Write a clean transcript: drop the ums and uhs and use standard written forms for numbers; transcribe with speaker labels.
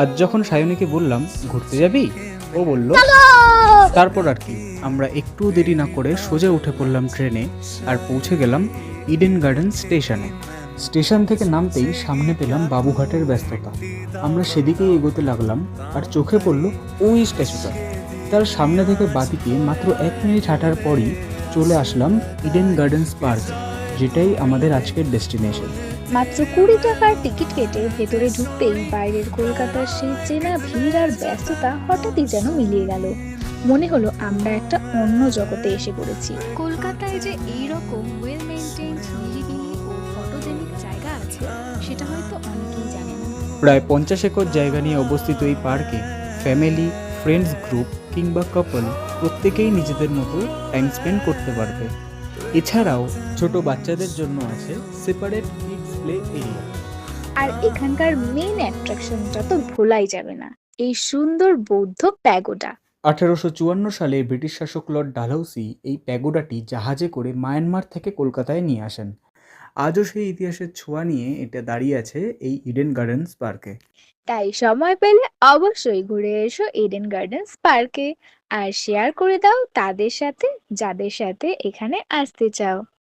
Speaker 1: আজ যখন সায়নীকে বললাম ঘুরতে যাবি, ও বলল তারপর আর কি। আমরা একটু দেরি না করে সোজা উঠে পড়লাম ট্রেনে আর পৌঁছে গেলাম ইডেন গার্ডেন স্টেশনে। স্টেশন থেকে নামতেই সামনে পেলাম বাবুঘাটের ব্যস্ততা। আমরা সেদিকেই এগোতে লাগলাম আর চোখে পড়ল ওই স্ট্যাচুটা। তার সামনে থেকে বাদিকে মাত্র 1 মিনিট হাঁটার পরই চলে আসলাম ইডেন গার্ডেন্স পার্ক, যেটাই আমাদের আজকের ডেস্টিনেশন।
Speaker 2: মাত্র 20 টাকার টিকিট কেটে ভেতরে ঢুকতেই বাইরের কলকাতার সেই চেনা ভিড় আর ব্যস্ততা হঠাৎই যেন মিলিয়ে গেল। মনে হলো আমরা একটা অন্য জগতে এসে পড়েছি।
Speaker 3: কলকাতায় যে এইরকম ওয়েল মেইনটেইনড নিরিবিলি ও ফটোজেনিক জায়গা আছে সেটা হয়তো অনেকেই জানে না।
Speaker 1: প্রায় 50 একর জায়গা নিয়ে অবস্থিত এই পার্কে ফ্যামিলি, ফ্রেন্ডস গ্রুপ কিংবা কাপল প্রত্যেকেই নিজেদের মতো টাইম স্পেন্ড করতে পারবে। এছাড়াও ছোট বাচ্চাদের জন্য আছে সেপারেট কিডস প্লে এরিয়া।
Speaker 2: আর এখানকার মেইন অ্যাট্রাকশনটা তো ভোলাই যাবে না, এই সুন্দর বৌদ্ধ প্যাগোডা।
Speaker 1: 1854 সালে ব্রিটিশ শাসক লর্ড ডালহৌসি এই প্যাগোডাটি জাহাজে করে মায়ানমার থেকে কলকাতায় নিয়ে আসেন। আজও সেই ইতিহাসের ছোঁয়া নিয়ে এটা দাঁড়িয়ে আছে এই ইডেন গার্ডেন্স পার্কে।
Speaker 2: তাই সময় পেলে অবশ্যই ঘুরে এসো ইডেন গার্ডেন্স পার্কে, আর শেয়ার করে দাও তাদের সাথে যাদের সাথে এখানে আসতে চাও।